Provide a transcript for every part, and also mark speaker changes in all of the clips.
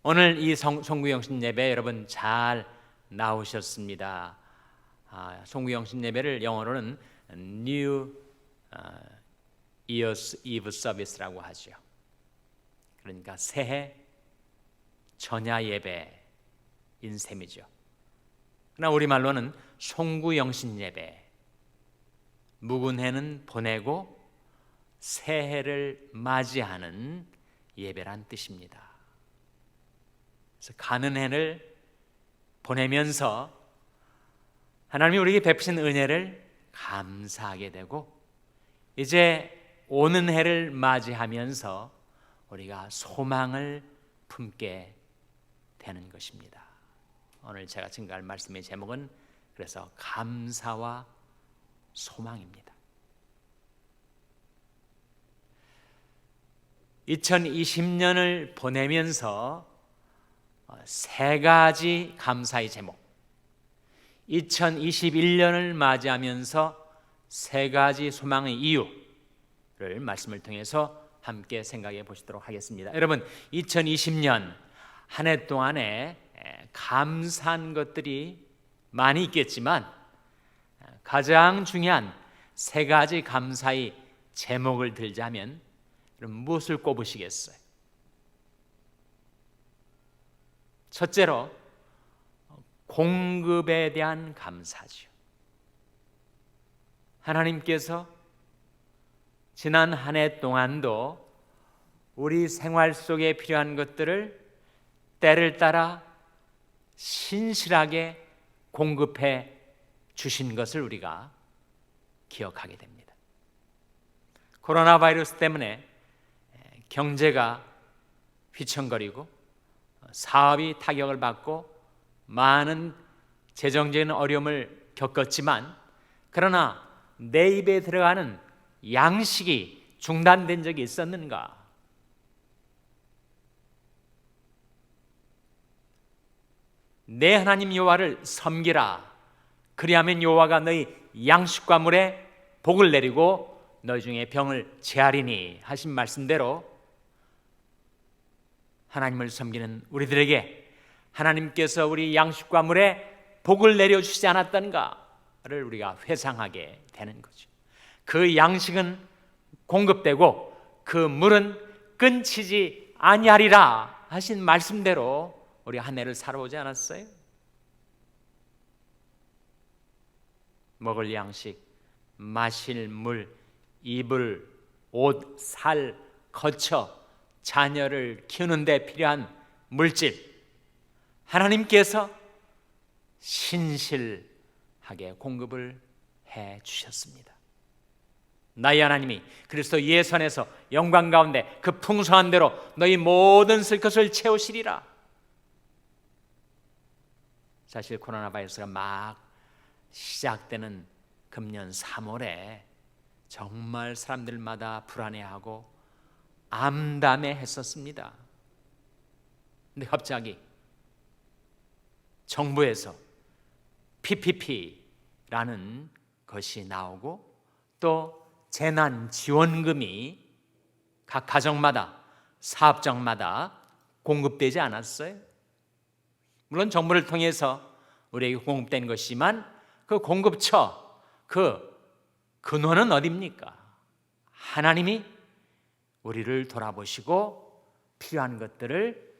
Speaker 1: 오늘 이 송구영신 예배 여러분 잘 나오셨습니다. 송구영신 예배를 영어로는 New Year's Eve Service라고 하죠. 그러니까 새해 전야 예배인 셈이죠. 그러나 우리말로는 송구영신 예배, 묵은 해는 보내고 새해를 맞이하는 예배란 뜻입니다. 그래서 가는 해를 보내면서 하나님이 우리에게 베푸신 은혜를 감사하게 되고, 이제 오는 해를 맞이하면서 우리가 소망을 품게 되는 것입니다. 오늘 제가 증거할 말씀의 제목은 그래서 감사와 소망입니다. 2020년을 보내면서 세 가지 감사의 제목, 2021년을 맞이하면서 세 가지 소망의 이유를 말씀을 통해서 함께 생각해 보시도록 하겠습니다. 여러분, 2020년 한 해 동안에 감사한 것들이 많이 있겠지만 가장 중요한 세 가지 감사의 제목을 들자면 그럼 무엇을 꼽으시겠어요? 첫째로 공급에 대한 감사죠. 하나님께서 지난 한 해 동안도 우리 생활 속에 필요한 것들을 때를 따라 신실하게 공급해 주신 것을 우리가 기억하게 됩니다. 코로나 바이러스 때문에 경제가 휘청거리고 사업이 타격을 받고 많은 재정적인 어려움을 겪었지만, 그러나 내 입에 들어가는 양식이 중단된 적이 있었는가? 내 하나님 여호와를 섬기라. 그리하면 여호와가 너희 양식과 물에 복을 내리고 너희 중에 병을 제하리니 하신 말씀대로 하나님을 섬기는 우리들에게 하나님께서 우리 양식과 물에 복을 내려주시지 않았던가를 우리가 회상하게 되는 거죠. 그 양식은 공급되고 그 물은 끊치지 아니하리라 하신 말씀대로 우리 한 해를 살아오지 않았어요? 먹을 양식, 마실 물, 입을 옷, 살, 거처, 자녀를 키우는 데 필요한 물질, 하나님께서 신실하게 공급을 해 주셨습니다. 나의 하나님이 그리스도 예수 안에서 영광 가운데 그 풍성한 대로 너희 모든 쓸 것을 채우시리라. 사실 코로나 바이러스가 막 시작되는 금년 3월에 정말 사람들마다 불안해하고 암담해 했었습니다. 근데 갑자기 정부에서 PPP라는 것이 나오고 또 재난지원금이 각 가정마다 사업장마다 공급되지 않았어요? 물론 정부를 통해서 우리에게 공급된 것이지만 그 공급처, 그 근원은 어디입니까? 하나님이 우리를 돌아보시고 필요한 것들을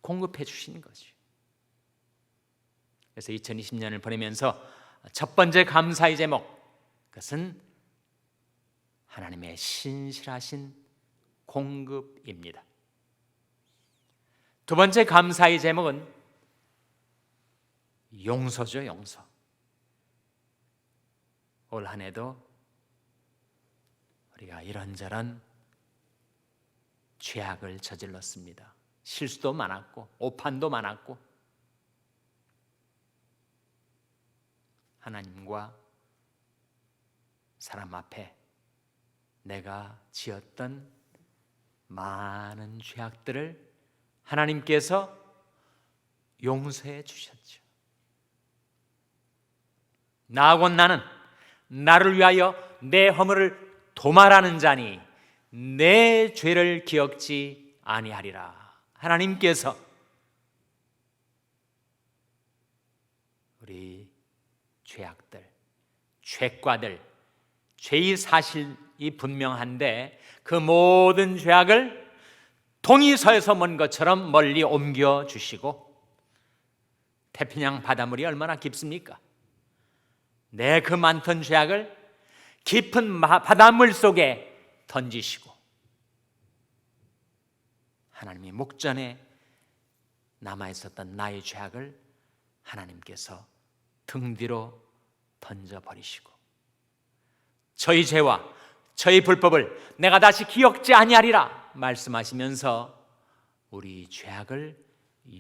Speaker 1: 공급해 주시는 거죠. 그래서 2020년을 보내면서 첫 번째 감사의 제목, 그것은 하나님의 신실하신 공급입니다. 두 번째 감사의 제목은 용서죠, 용서. 올 한 해도 우리가 이런저런 죄악을 저질렀습니다. 실수도 많았고 오판도 많았고 하나님과 사람 앞에 내가 지었던 많은 죄악들을 하나님께서 용서해 주셨죠. 나하고 나는 나를 위하여 내 허물을 도말하는 자니 내 죄를 기억지 아니하리라. 하나님께서 우리 죄악들, 죄과들, 죄의 사실이 분명한데 그 모든 죄악을 동이서에서 먼 것처럼 멀리 옮겨주시고, 태평양 바닷물이 얼마나 깊습니까? 내 그 많던 죄악을 깊은 바닷물 속에 던지시고, 하나님이 목전에 남아있었던 나의 죄악을 하나님께서 등 뒤로 던져버리시고, 저희 죄와 저희 불법을 내가 다시 기억지 아니하리라 말씀하시면서 우리 죄악을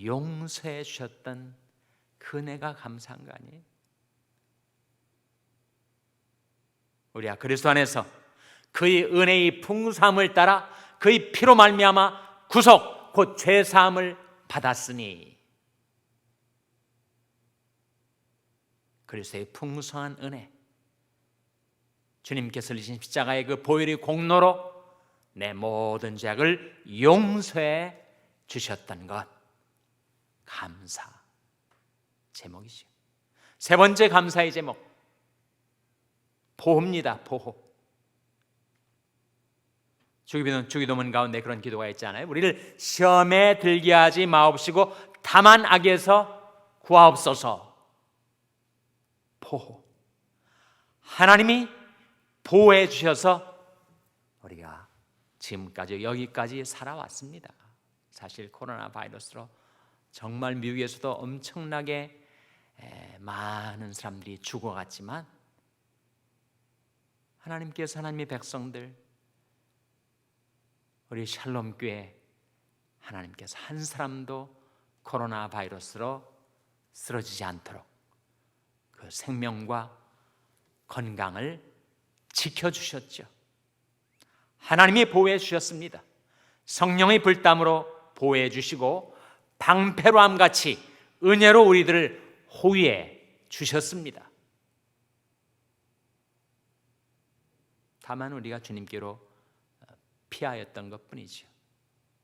Speaker 1: 용서해 주셨던 그 은혜가 감사한 거 아니에요? 우리가 그리스도 안에서 그의 은혜의 풍성함을 따라 그의 피로 말미암아 구속 곧 죄사함을 받았으니, 그리스도의 풍성한 은혜, 주님께서 흘리신 십자가의 그 보혈의 공로로 내 모든 죄악을 용서해 주셨던 것, 감사 제목이죠. 세 번째 감사의 제목, 보호입니다. 보호. 주기도문 가운데 그런 기도가 있잖아요. 우리를 시험에 들게 하지 마옵시고 다만 악에서 구하옵소서. 보호. 하나님이 보호해 주셔서 우리가 지금까지 여기까지 살아왔습니다. 사실 코로나 바이러스로 정말 미국에서도 엄청나게 많은 사람들이 죽어갔지만, 하나님께서 하나님의 백성들, 우리 샬롬교회 하나님께서 한 사람도 코로나 바이러스로 쓰러지지 않도록 그 생명과 건강을 지켜주셨죠. 하나님이 보호해 주셨습니다. 성령의 불담으로 보호해 주시고 방패로함 같이 은혜로 우리들을 호위해 주셨습니다. 다만 우리가 주님께로 피하였던 것뿐이죠.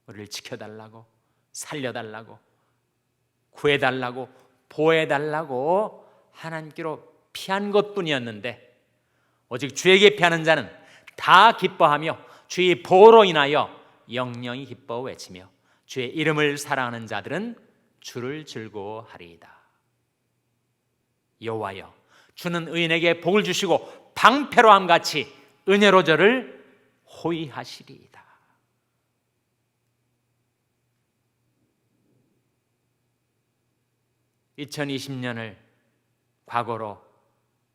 Speaker 1: 우리를 지켜달라고, 살려달라고, 구해달라고, 보호해달라고 하나님께로 피한 것뿐이었는데, 오직 주에게 피하는 자는 다 기뻐하며 주의 보호로 인하여 영영이 기뻐 외치며 주의 이름을 사랑하는 자들은 주를 즐거워하리이다. 여호와여, 주는 의인에게 복을 주시고 방패로함 같이 은혜로 저를 호위하시리이다. (2020년을) 과거로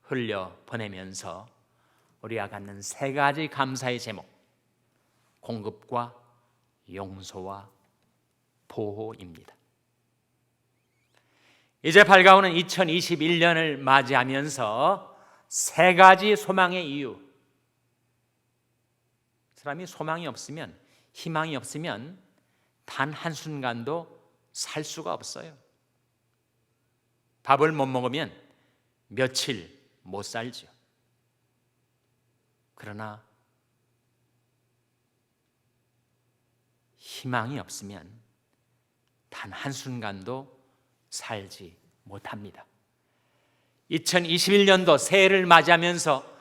Speaker 1: 흘려 보내면서 우리가 갖는 세 가지 감사의 제목, 공급과 용서와 보호입니다. 이제 밝아오는 2021년을 맞이하면서 세 가지 소망의 이유, 사람이 소망이 없으면, 희망이 없으면 단 한순간도 살 수가 없어요. 밥을 못 먹으면 며칠 못 살죠. 그러나 희망이 없으면 단 한순간도 살지 못합니다. 2021년도 새해를 맞이하면서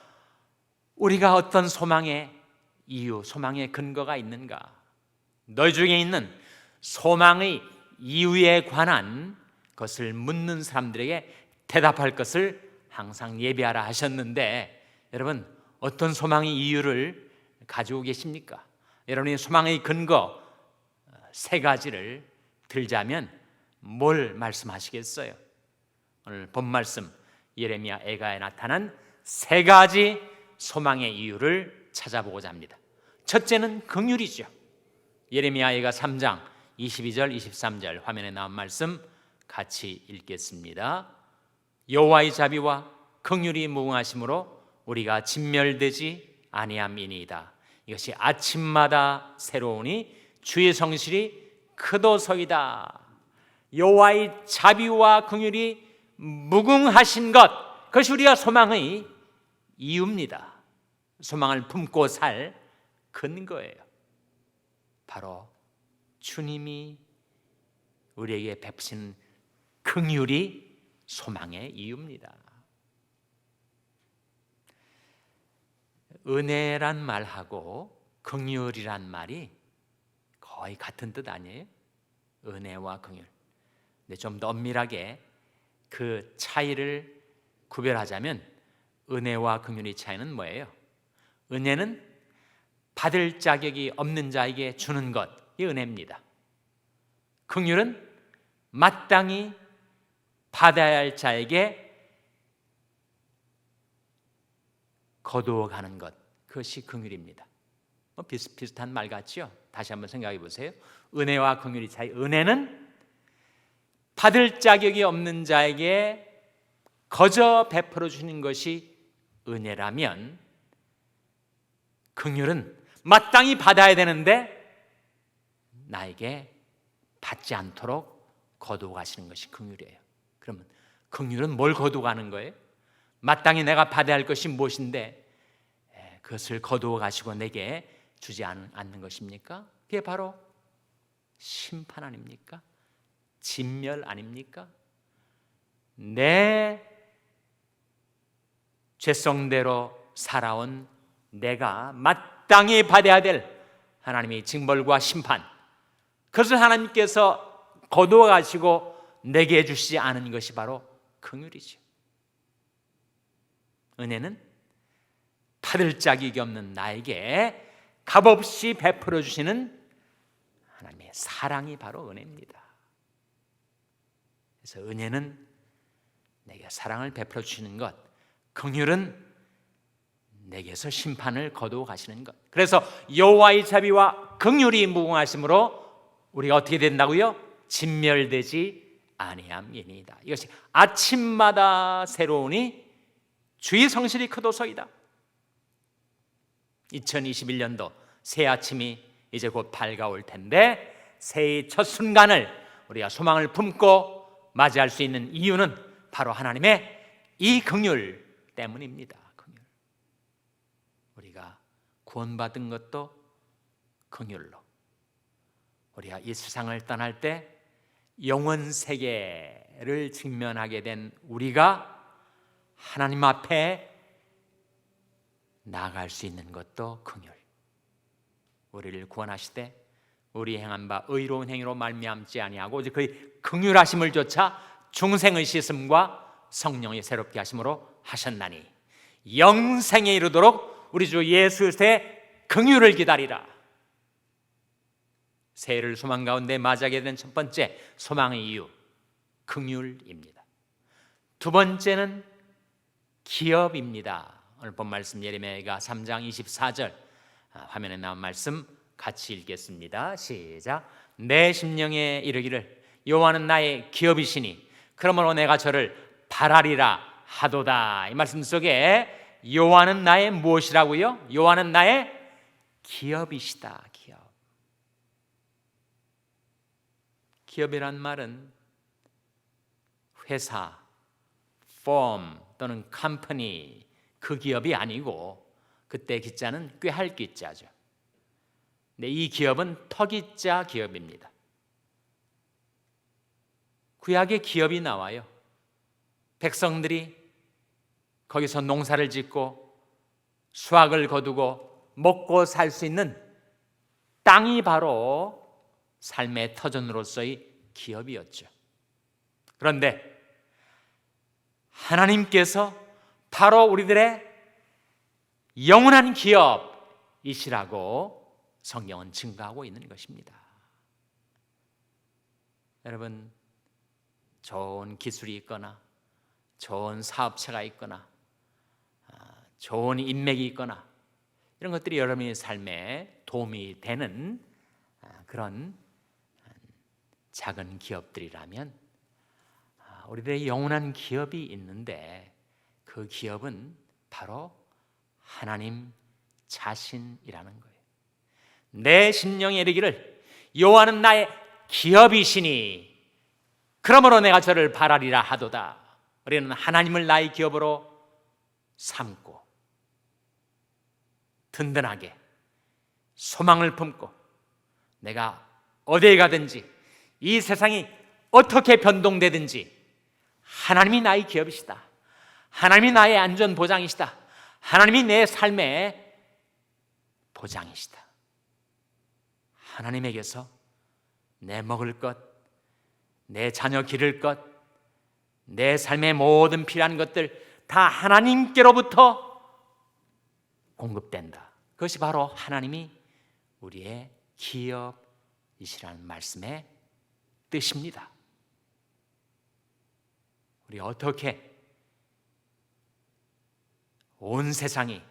Speaker 1: 우리가 어떤 소망의 이유, 소망의 근거가 있는가? 너희 중에 있는 소망의 이유에 관한 것을 묻는 사람들에게 대답할 것을 항상 예비하라 하셨는데, 여러분 어떤 소망의 이유를 가지고 계십니까? 여러분의 소망의 근거 세 가지를 들자면 뭘 말씀하시겠어요? 오늘 본 말씀 예레미야 애가에 나타난 세 가지 소망의 이유를 찾아보고자 합니다. 첫째는 긍휼이죠. 예레미야 애가 3장 22절 23절 화면에 나온 말씀 같이 읽겠습니다. 여호와의 자비와 긍휼이 무궁하심으로 우리가 진멸되지 아니함이니이다. 이것이 아침마다 새로우니 주의 성실이 크도소이다. 여호와의 자비와 긍휼이 무궁하신 것, 그것이 우리가 소망의 이유입니다. 소망을 품고 살 근거예요. 바로 주님이 우리에게 베푸신 긍휼이 소망의 이유입니다. 은혜란 말하고 긍휼이란 말이 거의 같은 뜻 아니에요? 은혜와 긍휼. 근데 좀 더 엄밀하게 그 차이를 구별하자면 은혜와 긍휼의 차이는 뭐예요? 은혜는 받을 자격이 없는 자에게 주는 것이 은혜입니다. 긍휼은 마땅히 받아야 할 자에게 거두어 가는 것, 그것이 긍휼입니다. 비슷비슷한 말 같죠? 다시 한번 생각해 보세요. 은혜와 긍휼의 차이. 은혜는 받을 자격이 없는 자에게 거저 베풀어 주는 것이 은혜라면, 긍휼은 마땅히 받아야 되는데 나에게 받지 않도록 거두어 가시는 것이 긍휼이에요. 그러면 긍휼은 뭘 거두어 가는 거예요? 마땅히 내가 받아야 할 것이 무엇인데 그것을 거두어 가시고 내게 주지 않는 것입니까? 그게 바로 심판 아닙니까? 진멸 아닙니까? 내 죄성대로 살아온 내가 마땅히 받아야 될 하나님의 징벌과 심판, 그것을 하나님께서 거두어 가시고 내게 주시지 않은 것이 바로 긍휼이죠. 은혜는 받을 자격이 없는 나에게 값없이 베풀어 주시는 하나님의 사랑이 바로 은혜입니다. 그래서 은혜는 내게 사랑을 베풀어 주시는 것, 긍휼은 내게서 심판을 거두어 가시는 것. 그래서 여호와의 자비와 긍휼이 무궁하심으로 우리가 어떻게 된다고요? 진멸되지 아니함이니이다. 이것이 아침마다 새로우니 주의 성실이 크도소이다. 2021년도 새 아침이 이제 곧 밝아올 텐데 새해의 첫 순간을 우리가 소망을 품고 맞이할 수 있는 이유는 바로 하나님의 이 긍휼 때문입니다. 긍휼. 우리가 구원받은 것도 긍휼로, 우리가 이 세상을 떠날 때 영원 세계를 직면하게 된 우리가 하나님 앞에 나아갈 수 있는 것도 긍휼. 우리를 구원하시되 우리 행한 바 의로운 행위로 말미암지 아니하고 오직 그의 긍휼하심을 조차 중생의 씻음과 성령의 새롭게 하심으로 하셨나니 영생에 이르도록 우리 주 예수의 긍휼을 기다리라. 새해를 소망 가운데 맞이하게 된 첫 번째 소망의 이유, 긍휼입니다. 두 번째는 기업입니다. 오늘 본 말씀 예레미야가 3장 24절, 화면에 나온 말씀 같이 읽겠습니다. 시작. 내 심령에 이르기를 여호와는 나의 기업이시니 그러므로 내가 저를 바라리라 하도다. 이 말씀 속에 여호와는 나의 무엇이라고요? 여호와는 나의 기업이시다. 기업. 기업이란 말은 회사, firm 또는 company, 그 기업이 아니고 그때 기자는 꾀할 기자죠. 근데 이 기업은 터기자 기업입니다. 구약에 기업이 나와요. 백성들이 거기서 농사를 짓고 수확을 거두고 먹고 살 수 있는 땅이 바로 삶의 터전으로서의 기업이었죠. 그런데 하나님께서 바로 우리들의 영원한 기업이시라고 성경은 증거하고 있는 것입니다. 여러분, 좋은 기술이 있거나 좋은 사업체가 있거나 좋은 인맥이 있거나 이런 것들이 여러분의 삶에 도움이 되는 그런 작은 기업들이라면 우리들의 영원한 기업이 있는데 그 기업은 바로 하나님 자신이라는 거예요. 내 심령에 이르기를 여호와는 나의 기업이시니 그러므로 내가 저를 바라리라 하도다. 우리는 하나님을 나의 기업으로 삼고 든든하게 소망을 품고 내가 어디에 가든지 이 세상이 어떻게 변동되든지 하나님이 나의 기업이시다. 하나님이 나의 안전 보장이시다. 하나님이 내 삶의 보장이시다. 하나님에게서 내 먹을 것, 내 자녀 기를 것, 내 삶의 모든 필요한 것들 다 하나님께로부터 공급된다. 그것이 바로 하나님이 우리의 기업이시라는 말씀의 뜻입니다. 우리 어떻게 온 세상이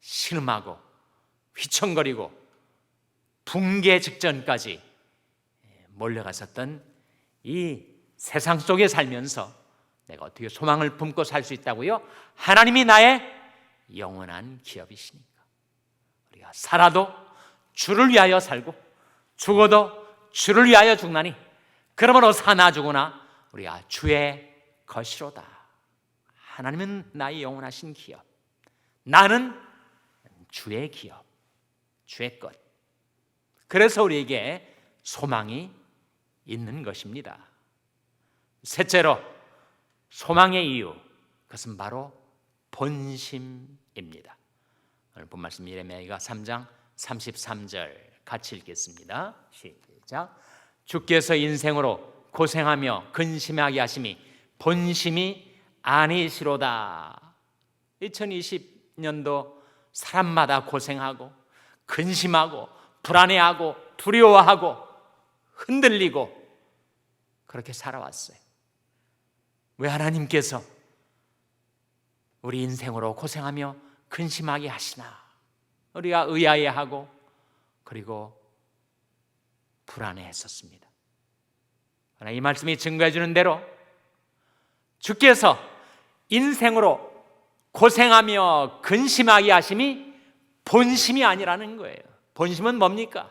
Speaker 1: 신음하고 휘청거리고 붕괴 직전까지 몰려갔었던 이 세상 속에 살면서 내가 어떻게 소망을 품고 살 수 있다고요? 하나님이 나의 영원한 기업이시니까. 우리가 살아도 주를 위하여 살고 죽어도 주를 위하여 죽나니 그러므로 사나 죽으나 우리가 주의 것이로다. 하나님은 나의 영원하신 기업, 나는 주의 기업, 주의 것. 그래서 우리에게 소망이 있는 것입니다. 셋째로 소망의 이유, 그것은 바로 본심입니다. 오늘 본 말씀 예레미야 3장 33절 같이 읽겠습니다. 시작. 주께서 인생으로 고생하며 근심하게 하심이 본심이 아니시로다. 2020년도 사람마다 고생하고 근심하고 불안해하고 두려워하고 흔들리고 그렇게 살아왔어요. 왜 하나님께서 우리 인생으로 고생하며 근심하게 하시나? 우리가 의아해하고 그리고 불안해했었습니다. 그러나 이 말씀이 증거해 주는 대로 주께서 인생으로 고생하며 근심하게 하심이 본심이 아니라는 거예요. 본심은 뭡니까?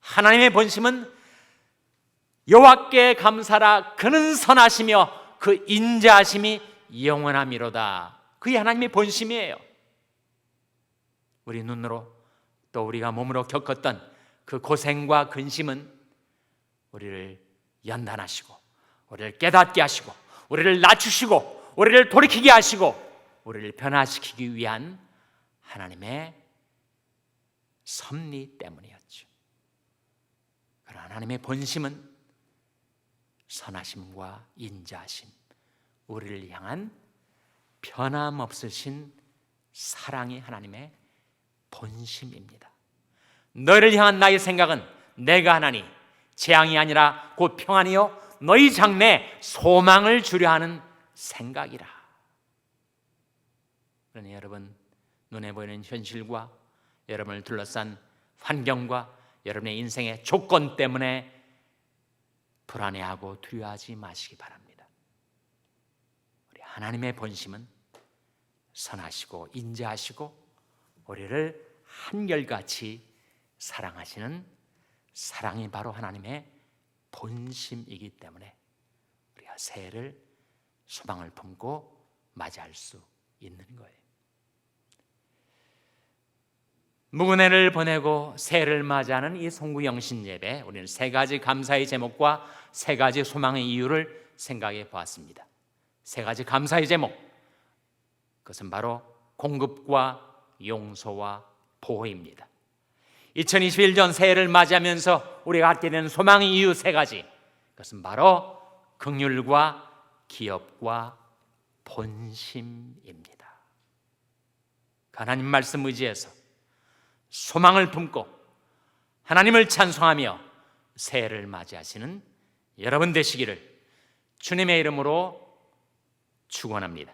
Speaker 1: 하나님의 본심은 여호와께 감사라 그는 선하시며 그 인자하심이 영원함이로다. 그게 하나님의 본심이에요. 우리 눈으로 또 우리가 몸으로 겪었던 그 고생과 근심은 우리를 연단하시고 우리를 깨닫게 하시고 우리를 낮추시고 우리를 돌이키게 하시고 우리를 변화시키기 위한 하나님의 섭리 때문이었죠. 그러나 하나님의 본심은 선하심과 인자하심, 우리를 향한 변함없으신 사랑이 하나님의 본심입니다. 너희를 향한 나의 생각은 내가 하나니 재앙이 아니라 곧 평안이요 너희 장래에 소망을 주려 하는 생각이라. 그러니 여러분, 눈에 보이는 현실과 여러분을 둘러싼 환경과 여러분의 인생의 조건 때문에 불안해하고 두려워하지 마시기 바랍니다. 우리 하나님의 본심은 선하시고 인자하시고 우리를 한결같이 사랑하시는 사랑이 바로 하나님의 본심이기 때문에 우리가 새해를 소망을 품고 맞이할 수 있는 거예요. 묵은해를 보내고 새해를 맞이하는 이 송구영신 예배, 우리는 세 가지 감사의 제목과 세 가지 소망의 이유를 생각해 보았습니다. 세 가지 감사의 제목, 그것은 바로 공급과 용서와 보호입니다. 2021년 새해를 맞이하면서 우리가 갖게 되는 소망의 이유 세 가지, 그것은 바로 긍휼과 기업과 본심입니다. 하나님 말씀 의지해서 소망을 품고 하나님을 찬송하며 새해를 맞이하시는 여러분 되시기를 주님의 이름으로 축원합니다.